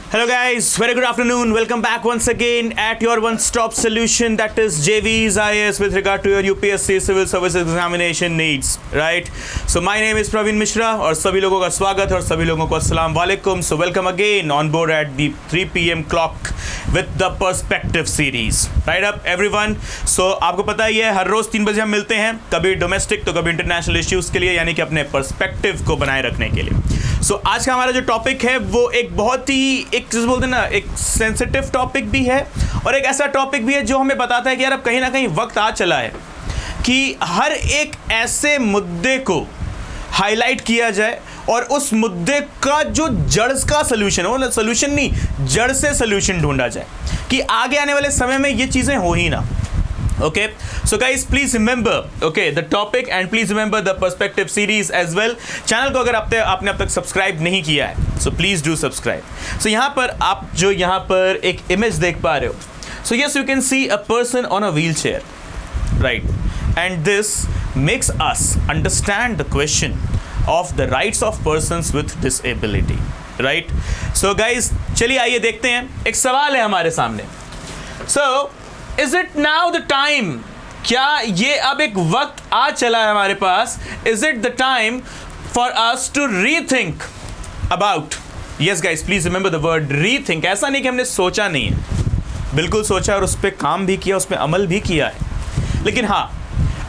Hello guys, very good afternoon. Welcome back once again at your one-stop solution, that is JV's IAS, with regard to your UPSC Civil Service Examination needs, right? So my name is Praveen Mishra और सभी लोगों का स्वागत है और सभी लोगों को अस्सलाम वालेकुम. So welcome again on board at the 3 PM clock with the Perspective series. Right up everyone. So आपको पता ही है हर रोज 3 बजे हम मिलते हैं, कभी डोमेस्टिक तो कभी इंटरनेशनल इश्यूज के लिए, यानी कि अपने पर्सपेक्टिव को बनाए रखने के लिए. सो आज का हमारा जो टॉपिक है वो एक बहुत ही एक चीज़ बोलते हैं ना, एक सेंसिटिव टॉपिक भी है और एक ऐसा टॉपिक भी है जो हमें बताता है कि यार अब कहीं ना कहीं वक्त आ चला है कि हर एक ऐसे मुद्दे को हाईलाइट किया जाए और उस मुद्दे का जो जड़ का सोल्यूशन हो, सोल्यूशन नहीं, जड़ से सोल्यूशन ढूंढा जाए कि आगे आने वाले समय में ये चीज़ें हो ही ना. Okay, so guys, please remember, okay, the topic and please remember the Perspective series as well. Channel को अगर आपने अब तक सब्सक्राइब नहीं किया है, so please do subscribe. So यहाँ पर आप जो यहाँ पर एक इमेज देख पा रहे हो, so yes, you can see a person on a wheelchair, right? And this makes us understand the question of the rights of persons with disability, right? So guys, चलिए आइए देखते हैं. एक सवाल है हमारे सामने. So Is it now the time? क्या ये अब एक वक्त आ चला है हमारे पास? Is it the time for us to rethink about? Yes guys, please remember the word rethink. ऐसा नहीं कि हमने सोचा नहीं है, बिल्कुल सोचा और उस पर काम भी किया, उस पर अमल भी किया है. लेकिन हाँ,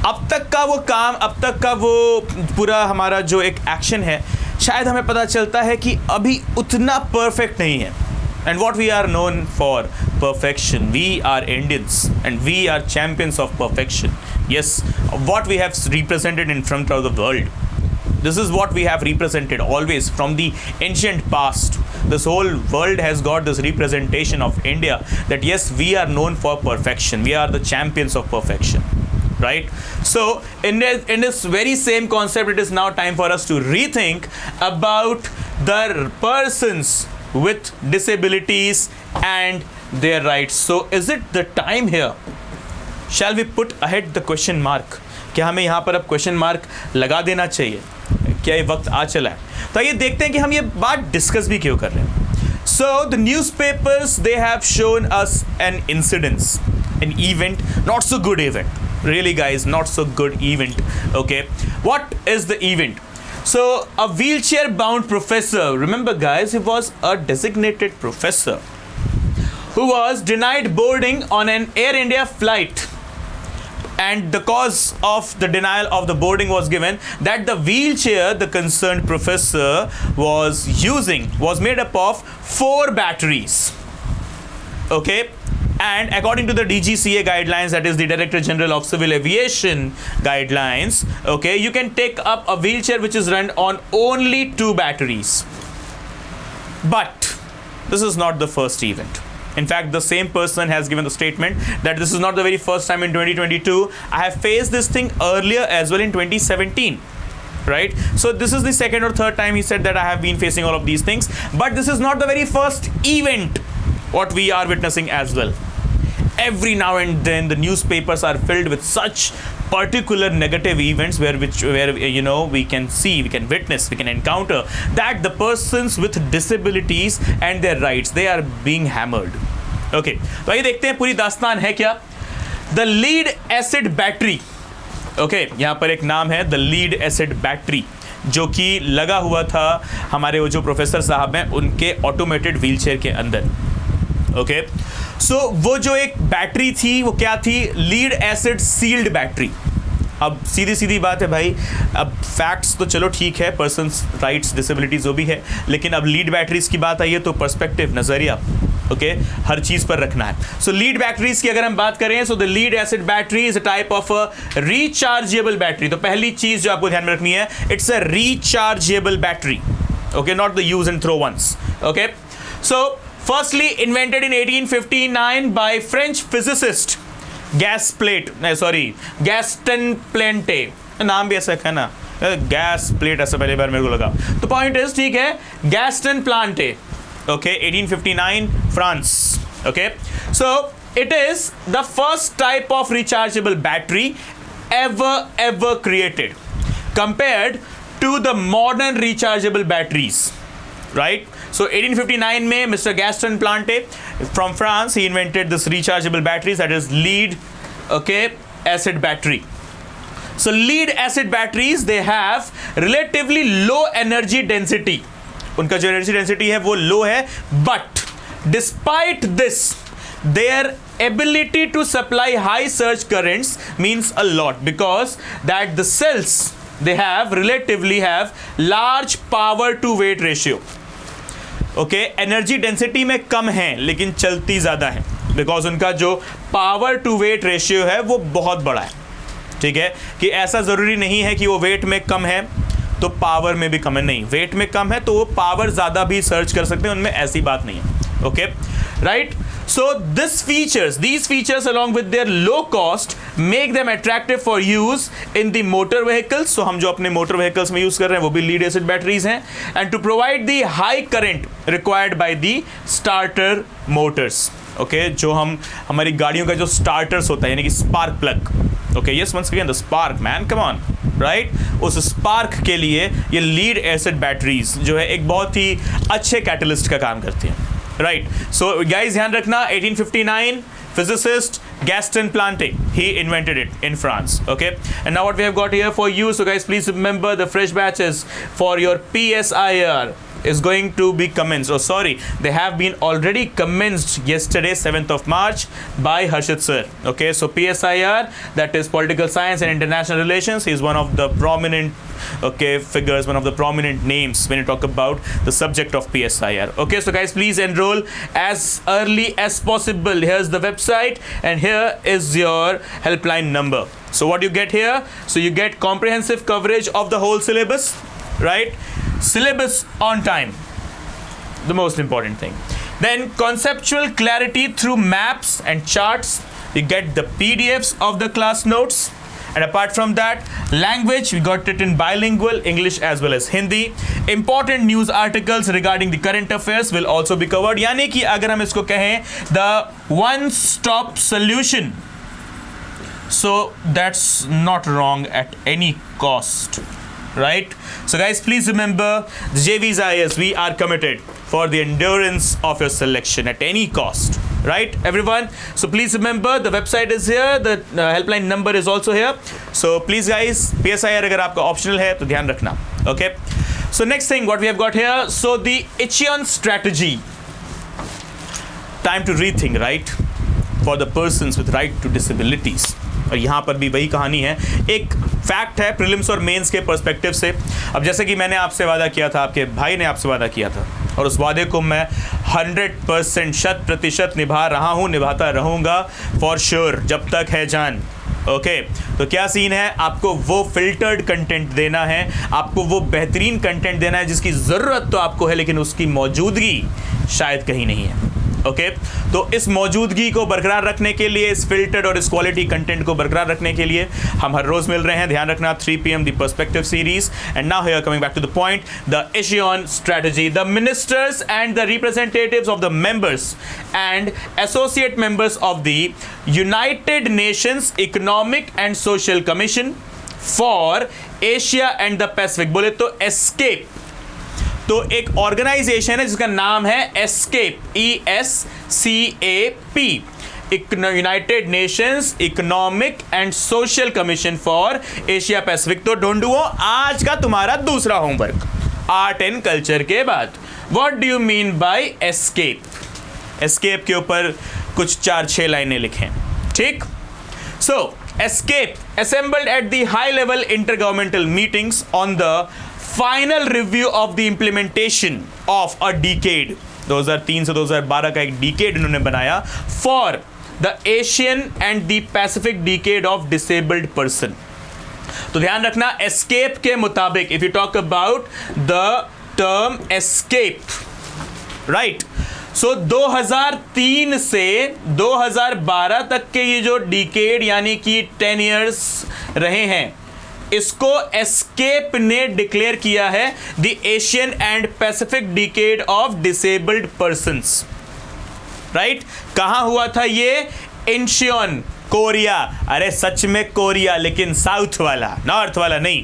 अब तक का वो काम, अब तक का वो पूरा हमारा जो एक एक्शन है, शायद हमें पता चलता है कि अभी उतना परफेक्ट नहीं है. And what we are known for, perfection. We are Indians and we are champions of perfection. Yes, what we have represented in front of the world. This is what we have represented always from the ancient past. This whole world has got this representation of India, that yes, we are known for perfection. We are the champions of perfection. Right? So in this very same concept, it is now time for us to rethink about the persons with disabilities and their rights. So is it the time here? Shall we put ahead the question mark? क्या हमें यहाँ पर अब question mark लगा देना चाहिए? क्या ये वक्त आ चला है? तो आइए देखते हैं कि हम ये बात डिस्कस भी क्यों कर रहे हैं. So the newspapers, they have shown us an incident, an event, not so good event. Really guys, not so good event. Okay, what is the event? So a wheelchair bound professor, remember guys, he was a designated professor who was denied boarding on an Air India flight, and the cause of the denial of the boarding was given that the wheelchair the concerned professor was using was made up of 4 batteries. Okay, and according to the DGCA guidelines, that is the Director General of Civil Aviation guidelines, okay, you can take up a wheelchair which is run on only 2 batteries. But this is not the first event. In fact, the same person has given the statement that this is not the very first time in 2022. I have faced this thing earlier as well in 2017. Right? So this is the second or third time he said that I have been facing all of these things. But this is not the very first event what we are witnessing as well. Every now and then the newspapers are filled with such particular negative events where you know we can see, we can witness, we can encounter that the persons with disabilities and their rights, they are being hammered. Okay, तो आइए देखते हैं पूरी दास्तान है क्या. The lead acid battery. Okay, यहाँ पर एक नाम है the lead acid battery, जो कि लगा हुआ था हमारे वो जो प्रोफेसर साहब हैं उनके ऑटोमेटेड व्हीलचेयर के अंदर. ओके, सो वो जो एक बैटरी थी वो क्या थी? Lead acid sealed battery. अब सीधी सीधी बात है भाई, अब फैक्ट्स तो चलो ठीक है, पर्सन्स राइट्स, डिसेबिलिटीज जो भी है, लेकिन अब लीड बैटरीज की बात आई है तो पर्सपेक्टिव, नज़रिया, ओके, हर चीज़ पर रखना है. सो लीड बैटरीज की अगर हम बात करें, so the lead acid battery is a type of a rechargeable battery. तो पहली चीज़ जो आपको ध्यान में रखनी है, it's a rechargeable battery. Okay, not the use and throw ones. Okay, so firstly invented in 1859 by French physicist Gaston Plante. नाम भी ऐसा है ना, गैस प्लेट ऐसा पहली बार मेरे को लगा. तो पॉइंट इज, ठीक है, Gaston Plantae. Okay, 1859 France. Okay, so it is the first type of rechargeable battery ever created compared to the modern rechargeable batteries. right? So 1859 में Mr. Gaston Plante from France, he invented this rechargeable batteries, that is lead, okay, acid battery. So lead acid batteries, they have relatively low energy density. उनका जो energy density है वो low है, but despite this, their ability to supply high surge currents means a lot, because that the cells they relatively have large power to weight ratio. Okay, energy density में कम है लेकिन चलती ज़्यादा है, because उनका जो पावर टू वेट रेशियो है वो बहुत बड़ा है. ठीक है, कि ऐसा ज़रूरी नहीं है कि वो वेट में कम है तो पावर में भी कम है, नहीं, वेट में कम है तो वो पावर ज़्यादा भी सर्च कर सकते हैं, उनमें ऐसी बात नहीं है. Okay, right. So these features along with their low cost make them attractive for use in the motor vehicles. So हम जो अपने motor vehicles में use कर रहे हैं वो भी lead acid batteries हैं, and to provide the high current required by the starter motors. Okay, जो हमारी गाड़ियों का जो starters होता है यानी कि spark plug. Okay, yes, once again the spark, man, come on, right? उस spark के लिए ये lead acid batteries जो है एक बहुत ही अच्छे catalyst का काम करती हैं. Right. So guys, ध्यान रखना, 1859 physicist Gaston Plante, he invented it in France. Okay. And now what we have got here for you. So guys, please remember the fresh batches for your PSIR is going to be commenced. Oh, sorry, they have been already commenced yesterday, 7th of March, by Harshit sir. Okay, so PSIR, that is Political Science and International Relations. He is one of the prominent, okay, figures, one of the prominent names when you talk about the subject of PSIR. Okay, so guys, please enroll as early as possible. Here's the website, and here is your helpline number. So what you get here? So you get comprehensive coverage of the whole syllabus, right? Syllabus on time, the most important thing. Then conceptual clarity through maps and charts. You get the PDFs of the class notes, and apart from that, language, we got it in bilingual, English as well as Hindi. Important news articles regarding the current affairs will also be covered. यानी कि अगर हम इसको कहें the one stop solution, so that's not wrong at any cost. Right? So guys, please remember, the JV's IAS, we are committed for the endurance of your selection at any cost. Right, everyone? So please remember, the website is here, the helpline number is also here. So please guys, PSIR अगर आपका optional है तो ध्यान रखना. Okay? So next thing, what we have got here, so the Ichion strategy. Time to rethink, right? For the persons with right to disabilities. और यहाँ पर भी वही कहानी है, एक फैक्ट है प्रीलिम्स और मेंस के पर्सपेक्टिव से. अब जैसे कि मैंने आपसे वादा किया था, आपके भाई ने आपसे वादा किया था, और उस वादे को मैं 100% 100% निभा रहा हूँ, निभाता रहूँगा फॉर श्योर जब तक है जान. ओके, तो क्या सीन है, आपको वो फिल्टर्ड कंटेंट देना है, आपको वो बेहतरीन कंटेंट देना है जिसकी ज़रूरत तो आपको है लेकिन उसकी मौजूदगी शायद कहीं नहीं है. ओके, तो इस मौजूदगी को बरकरार रखने के लिए, इस फिल्टर्ड और इस क्वालिटी कंटेंट को बरकरार रखने के लिए हम हर रोज़ मिल रहे हैं. ध्यान रखना, 3 PM the perspective series. And now here coming back to the point, the Incheon strategy. The ministers and the representatives of the members and associate members of the United Nations Economic and Social Commission for Asia and the Pacific. बोले तो escape. तो एक organisation है जिसका नाम है escape, ESCAP, United Nations Economic and Social Commission for Asia Pacific. तो ढूंढुओ आज का तुम्हारा दूसरा होमवर्क आर्ट एंड कल्चर के बाद. What do you mean by escape? Escape के ऊपर कुछ 4-6 लाइनें लिखें. ठीक. सो escape assembled at the high level intergovernmental meetings on the final review of the implementation of a decade. 2003 से 2012 का एक decade इन्होंने बनाया for the Asian and the Pacific decade of disabled person. तो ध्यान रखना, escape के मुताबिक, if you talk about the term escape, right? So 2003 से 2012 तक के ये जो decade यानी कि 10 years रहे हैं, इसको एस्केप ने डिक्लेयर किया है the Asian and Pacific decade of disabled persons. Right, कहां हुआ था ये? इंशियोन, कोरिया. अरे सच में कोरिया, लेकिन साउथ वाला, नॉर्थ वाला नहीं.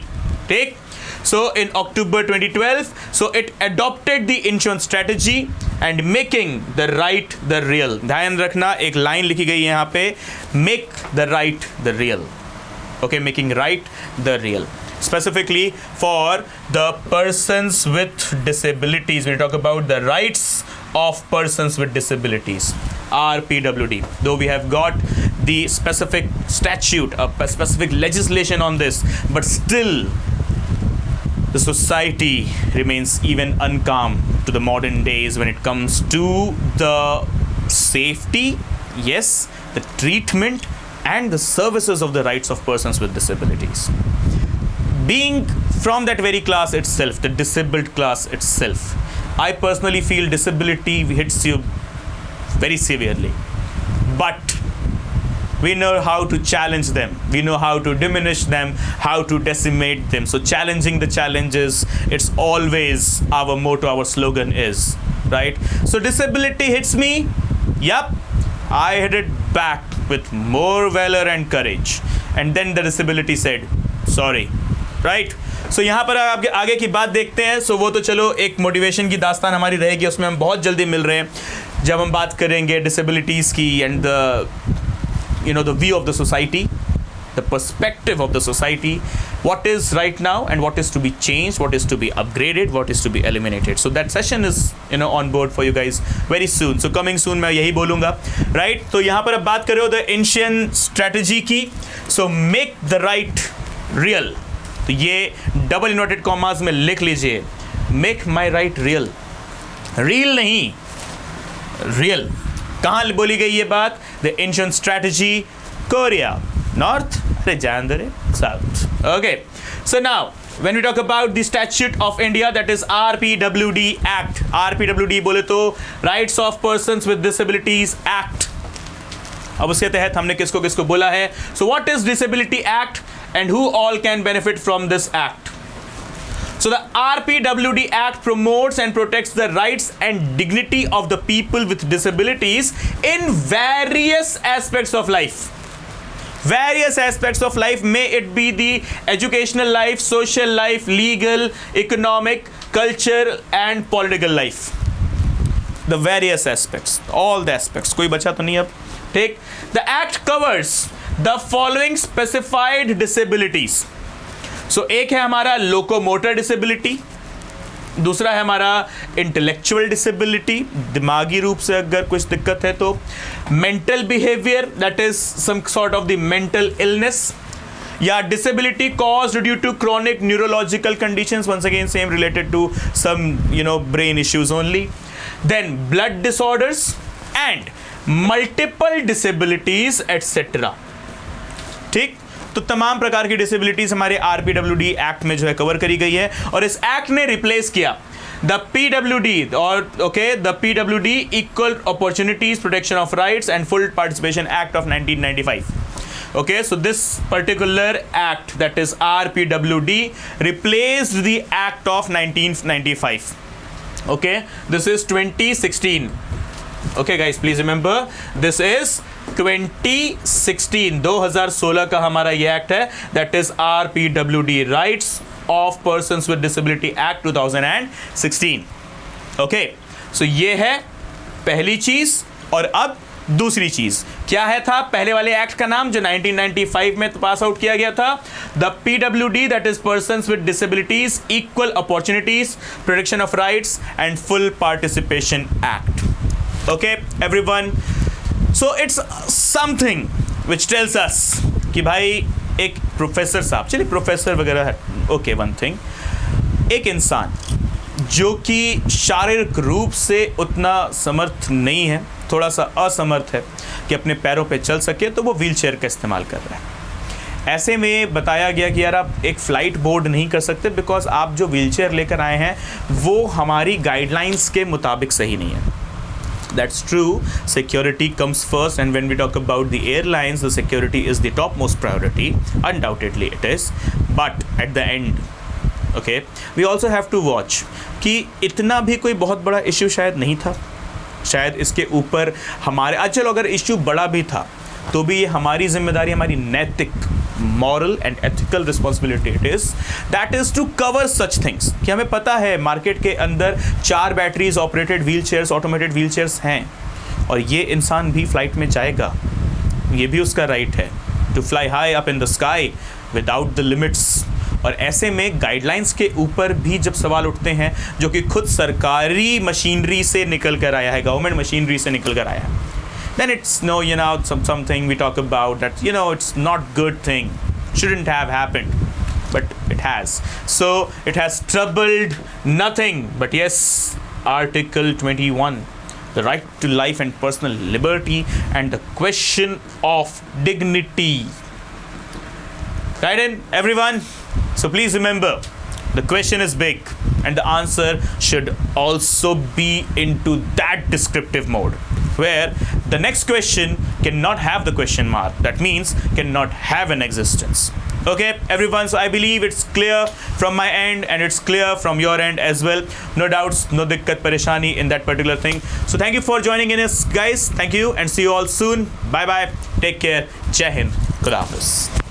ठीक. So in October 2012, so it adopted the insurance strategy and making the right the real. ध्यान रखना, एक लाइन लिखी गई है यहाँ पे, make the right the real. Okay, making right the real. Specifically for the persons with disabilities, when we talk about the rights of persons with disabilities, RPWD. Though we have got the specific statute, a specific legislation on this, but still the society remains even uncalm to the modern days when it comes to the safety, yes, the treatment and the services of the rights of persons with disabilities. Being from that very class itself, the disabled class itself, I personally feel disability hits you very severely. But we know how to challenge them. We know how to diminish them, how to decimate them. So challenging the challenges, it's always our motto, our slogan is, right? So disability hits me. Yup, I hit it back with more valor and courage. And then the disability said, sorry. Right so यहाँ पर आगे की बात देखते हैं. सो वो तो चलो एक मोटिवेशन की दास्तान हमारी रहेगी, उसमें हम बहुत जल्दी मिल रहे हैं जब हम बात करेंगे डिसेबिलिटीज़ की and the view of the society, the perspective of the society, what is right now and what is to be changed, what is to be upgraded, what is to be eliminated. So that session is on board for you guys very soon. So coming soon मैं यही बोलूँगा, right? तो यहाँ पर अब बात करो the Incheon strategy की. So make the right real, तो ये डबल इन्वर्टेड कॉमास में लिख लीजिए, make my right real. Real नहीं, रियल. कहाँ बोली गई ये बात? The Incheon strategy, Korea, north, अरे जान दे south. Okay, so now when we talk about the statute of India, that is RPWD Act. RPWD बोले तो Rights of Persons with Disabilities Act. अब उसके तहत हमने किसको किसको बोला है. So what is Disability Act and who all can benefit from this act? So the RPWD Act promotes and protects the rights and dignity of the people with disabilities in various aspects of life. Various aspects of life, may it be the educational life, social life, legal, economic, culture and political life. The various aspects, all the aspects, कोई बचा तो नहीं अब. ठीक. The act covers the following specified disabilities. So एक है हमारा locomotor disability, दूसरा है हमारा इंटेलेक्चुअल डिसेबिलिटी, दिमागी रूप से अगर कुछ दिक्कत है तो, mental behaviour, that is some sort of the mental illness, या disability caused due to chronic neurological conditions, once again same related to some brain issues only. Then blood disorders and multiple disabilities etcetera. ठीक. तो तमाम प्रकार की disabilities हमारे RPWD act में जो है कवर करी गई है, और इस एक्ट ने रिप्लेस किया द PWD और the PWD equal opportunities protection of rights and full participation act of 1995. Okay, so this particular act, that is RPWD, replaced the act of 1995. Okay, this is 2016. Okay guys, please remember this is 2016, 2016 का हमारा ये act है, that is RPWD, Rights of Persons with Disability Act 2016. Okay, so ये है पहली चीज. और अब दूसरी चीज क्या है था पहले वाले एक्ट का नाम जो 1995 में पास आउट किया गया था? The PWD, that is Persons with Disabilities Equal Opportunities Protection of Rights and Full Participation Act. Okay everyone, so it's something which tells us कि भाई एक प्रोफेसर साहब, चलिए प्रोफेसर वगैरह है, ओके, वन थिंग, एक इंसान जो कि शारीरिक रूप से उतना समर्थ नहीं है, थोड़ा सा असमर्थ है कि अपने पैरों पे चल सके, तो वो व्हीलचेयर का इस्तेमाल कर रहा है. ऐसे में बताया गया कि यार आप एक फ़्लाइट बोर्ड नहीं कर सकते बिकॉज आप जो व्हीलचेयर लेकर आए हैं वो हमारी गाइडलाइंस के मुताबिक सही नहीं है. That's true, security comes first, and when we talk about the airlines, the security is the topmost priority, undoubtedly it is, but at the end, okay, we also have to watch कि इतना भी कोई बहुत बड़ा issue शायद नहीं था, शायद इसके ऊपर हमारे, चलो अगर इश्यू बड़ा भी था तो भी ये हमारी जिम्मेदारी, हमारी नैतिक moral and ethical responsibility it is, that is to cover such things कि हमें पता है मार्केट के अंदर 4 batteries operated wheel chairs, automated wheel chairs हैं और ये इंसान भी फ्लाइट में जाएगा, ये भी उसका राइट है to fly high up in the sky without the limits. और ऐसे में गाइडलाइंस के ऊपर भी जब सवाल उठते हैं जो कि खुद सरकारी मशीनरी से निकल कर आया है, गवर्नमेंट मशीनरी से निकल कर आया है, then it's no, you know, something we talk about that, you know, it's not good thing, shouldn't have happened, but it has. So it has troubled nothing but yes, Article 21, the right to life and personal liberty and the question of dignity. Right in, everyone? So please remember, the question is big and the answer should also be into that descriptive mode where the next question cannot have the question mark. That means cannot have an existence. Okay, everyone, so I believe it's clear from my end and it's clear from your end as well. No doubts, no dikkat pareshani in that particular thing. So thank you for joining in us, guys. Thank you and see you all soon. Bye bye. Take care. Jai Hind. Khuda Hafiz.